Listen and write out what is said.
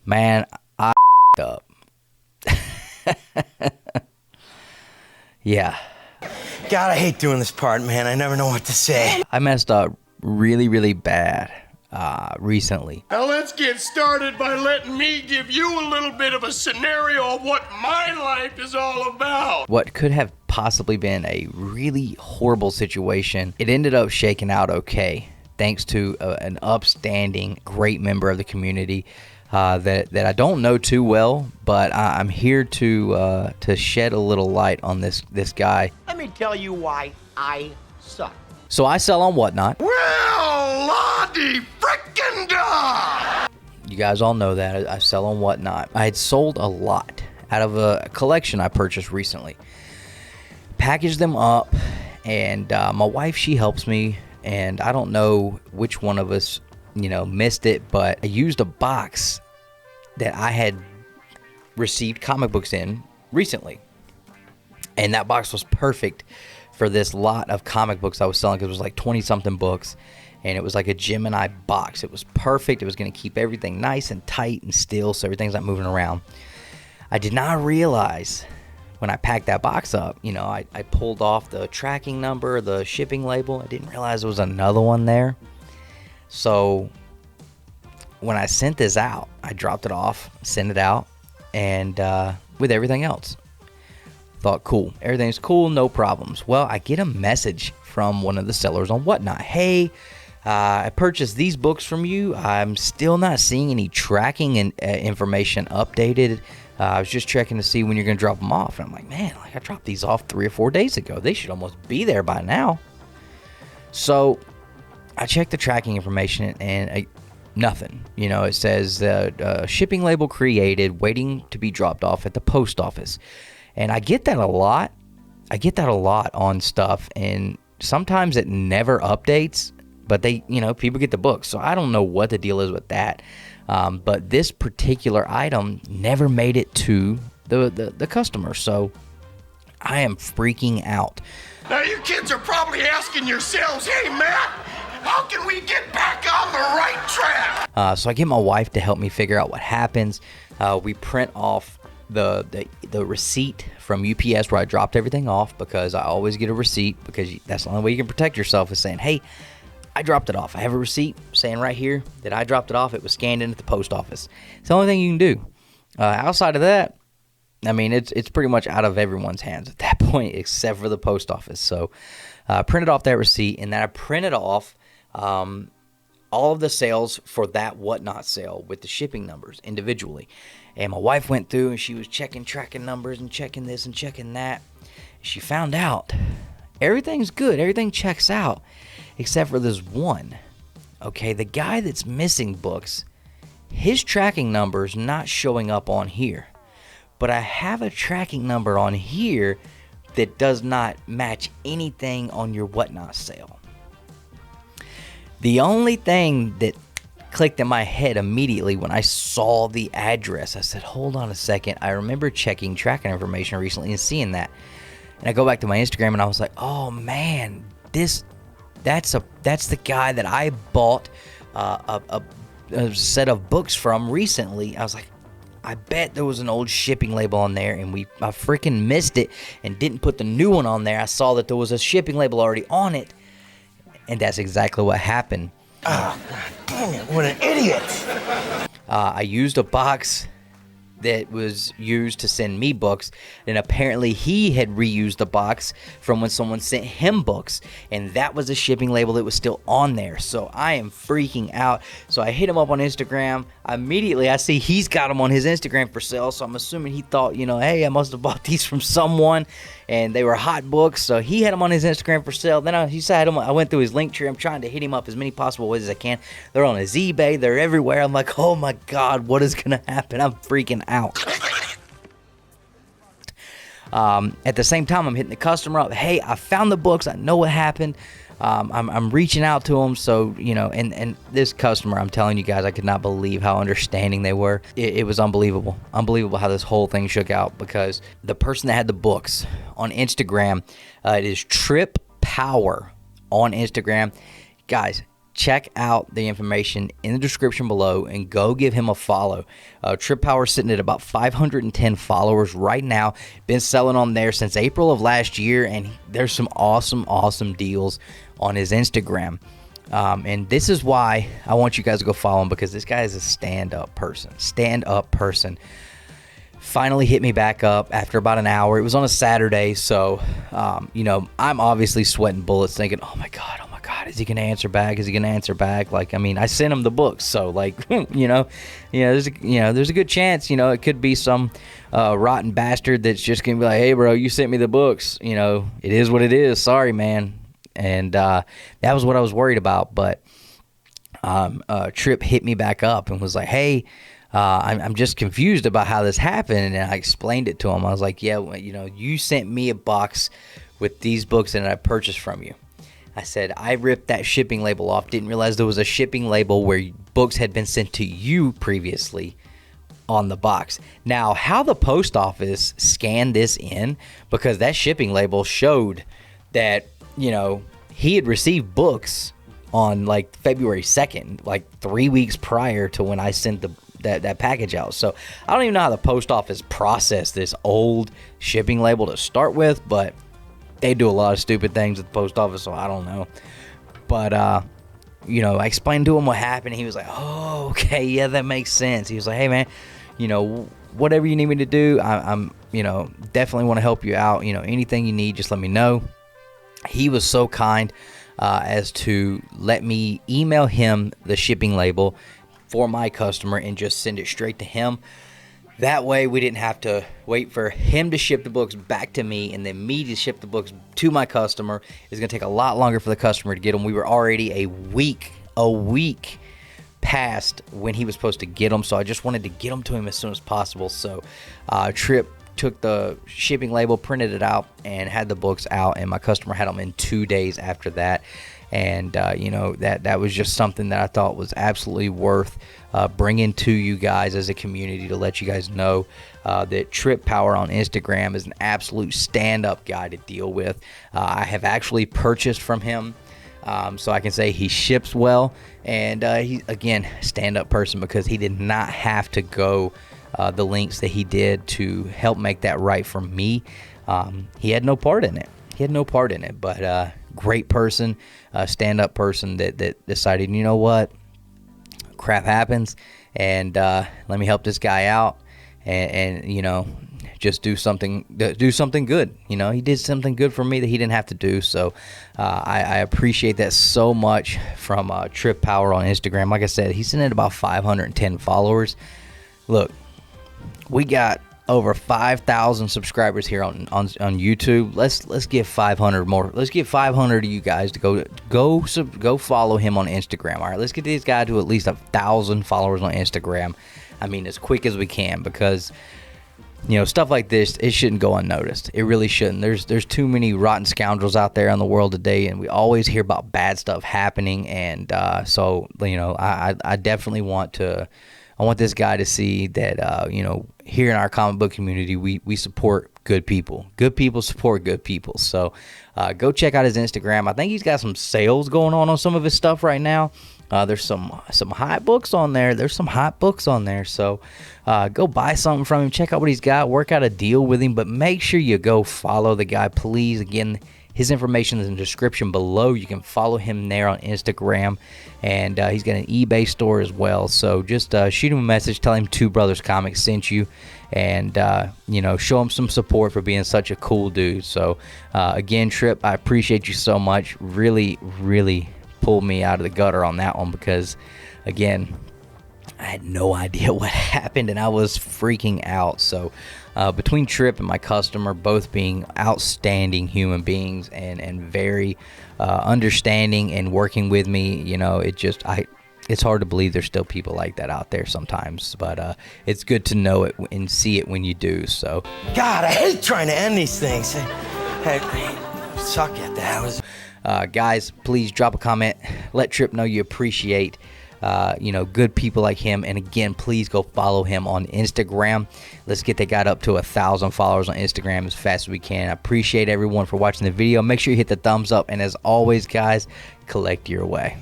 Man, I up. Yeah. God, I hate doing this part, man. I never know what to say. I messed up really, really bad recently. Now let's get started by letting me give you a little bit of a scenario of what my life is all about. What could have possibly been a really horrible situation, it ended up shaking out okay, thanks to an upstanding, great member of the community that I don't know too well, but I'm here to shed a little light on this guy. Let me tell you why I suck. So I sell on Whatnot. Well, la-di frickin' da! You guys all know that. I sell on Whatnot. I had sold a lot out of a collection I purchased recently. Packaged them up, and my wife, she helps me, and I don't know which one of us, missed it, but I used a box that I had received comic books in recently. And that box was perfect for this lot of comic books I was selling, because it was like 20-something books, and it was like a Gemini box. It was perfect. It was going to keep everything nice and tight and still, so everything's not moving around. I did not realize when I packed that box up, I pulled off the tracking number, the shipping label. I didn't realize there was another one there. So when I sent this out, I dropped it off, sent it out, and with everything else. Thought, cool, everything's cool, no problems. Well, I get a message from one of the sellers on Whatnot. Hey, I purchased these books from you. I'm still not seeing any tracking and information updated. I was just checking to see when you're going to drop them off. And I'm like, man, I dropped these off 3 or 4 days ago. They should almost be there by now. So I checked the tracking information, and nothing. It says shipping label created, waiting to be dropped off at the post office. And I get that a lot. I get that a lot on stuff, and sometimes it never updates, but people get the books. So I don't know what the deal is with that. But this particular item never made it to the customer. So I am freaking out. Now you kids are probably asking yourselves, hey Matt, how can we get back on the right track? So I get my wife to help me figure out what happens. We print off the receipt from UPS where I dropped everything off, because I always get a receipt, because that's the only way you can protect yourself, is saying, hey, I dropped it off. I have a receipt saying right here that I dropped it off. It was scanned in at the post office. It's the only thing you can do. Outside of that, it's pretty much out of everyone's hands at that point, except for the post office. So I printed off that receipt, and then I printed off all of the sales for that Whatnot sale with the shipping numbers individually. And my wife went through, and she was checking tracking numbers and checking this and checking that. She found out everything's good. Everything checks out except for this one. Okay, the guy that's missing books, his tracking number's not showing up on here. But I have a tracking number on here that does not match anything on your Whatnot sale. The only thing that clicked in my head immediately when I saw the address, I said, hold on a second. I remember checking tracking information recently and seeing that. And I go back to my Instagram, and I was like, oh man, that's the guy that I bought a set of books from recently. I was like, I bet there was an old shipping label on there, and I freaking missed it and didn't put the new one on there. I saw that there was a shipping label already on it, and that's exactly what happened. Oh, God dang it, what an idiot. I used a box that was used to send me books, and apparently he had reused the box from when someone sent him books, and that was a shipping label that was still on there. So I am freaking out. So I hit him up on Instagram. Immediately I see he's got them on his Instagram for sale, so I'm assuming he thought, hey, I must have bought these from someone, and they were hot books. So he had them on his Instagram for sale. Then I went through his link tree. I'm trying to hit him up as many possible ways as I can. They're on his eBay. They're everywhere. I'm like, oh my God, what is gonna happen? I'm freaking out. At the same time, I'm hitting the customer up. Hey, I found the books. I know what happened. I'm reaching out to them. So, and this customer, I'm telling you guys, I could not believe how understanding they were. It was unbelievable. Unbelievable how this whole thing shook out, because the person that had the books on Instagram, it is Trip Power on Instagram. Guys, check out the information in the description below and go give him a follow. Trip Power's sitting at about 510 followers right now. Been selling on there since April of last year, and there's some awesome deals on his Instagram. And this is why I want you guys to go follow him, because this guy is a stand-up person. Finally hit me back up after about an hour. It was on a Saturday, so you know, I'm obviously sweating bullets thinking, oh my god, is he gonna answer back? Like, I mean, I sent him the books, so like, there's a good chance, it could be some rotten bastard that's just gonna be like, hey bro, you sent me the books, it is what it is, sorry man. And that was what I was worried about. But Trip hit me back up and was like, hey, I'm just confused about how this happened. And I explained it to him. I was like, yeah, you sent me a box with these books and I purchased from you. I said, I ripped that shipping label off. Didn't realize there was a shipping label where books had been sent to you previously on the box. Now, how the post office scanned this in, because that shipping label showed that, he had received books on like February 2nd, like 3 weeks prior to when I sent that package out. So I don't even know how the post office processed this old shipping label to start with, but they do a lot of stupid things at the post office, so I don't know. But, I explained to him what happened. He was like, oh, okay, yeah, that makes sense. He was like, hey, man, whatever you need me to do, I'm definitely want to help you out. Anything you need, just let me know. He was so kind as to let me email him the shipping label for my customer and just send it straight to him. That way we didn't have to wait for him to ship the books back to me and then me to ship the books to my customer. It's going to take a lot longer for the customer to get them. We were already a week past when he was supposed to get them, so I just wanted to get them to him as soon as possible. So Trip took the shipping label, printed it out, and had the books out, and my customer had them in 2 days after that. And that was just something that I thought was absolutely worth bringing to you guys as a community, to let you guys know that Trip Power on Instagram is an absolute stand-up guy to deal with. I have actually purchased from him, so I can say he ships well, and he's, again, stand-up person, because he did not have to go the links that he did to help make that right for me. He had no part in it. But great person, stand-up person that decided, you know what, crap happens, and let me help this guy out, and just do something good. He did something good for me that he didn't have to do. So I appreciate that so much from Trip Power on Instagram. Like I said, he's sitting at about 510 followers. Look, we got over 5,000 subscribers here on YouTube. Let's get 500 more. Let's get 500 of you guys to go follow him on Instagram. All right, let's get this guy to at least 1,000 followers on Instagram. I mean, as quick as we can, because stuff like this, it shouldn't go unnoticed. It really shouldn't. There's too many rotten scoundrels out there in the world today, and we always hear about bad stuff happening. And so I definitely want this guy to see that, here in our comic book community, we support good people. Good people support good people. So go check out his Instagram. I think he's got some sales going on some of his stuff right now. There's some hot books on there. So go buy something from him. Check out what he's got. Work out a deal with him. But make sure you go follow the guy, please. Again, his information is in the description below. You can follow him there on Instagram, and he's got an eBay store as well. So just shoot him a message, tell him Two Brothers Comics sent you, and show him some support for being such a cool dude. So again, Trip, I appreciate you so much. Really, really pulled me out of the gutter on that one, because again, I had no idea what happened, and I was freaking out. So between Trip and my customer, both being outstanding human beings and very understanding and working with me, it's hard to believe there's still people like that out there sometimes. But it's good to know it and see it when you do. So God, I hate trying to end these things. I suck at that. Guys, please drop a comment. Let Trip know you appreciate good people like him. And again, please go follow him on Instagram. Let's get that guy up to 1,000 followers on Instagram as fast as we can. I appreciate everyone for watching the video. Make sure you hit the thumbs up. And as always, guys, collect your way.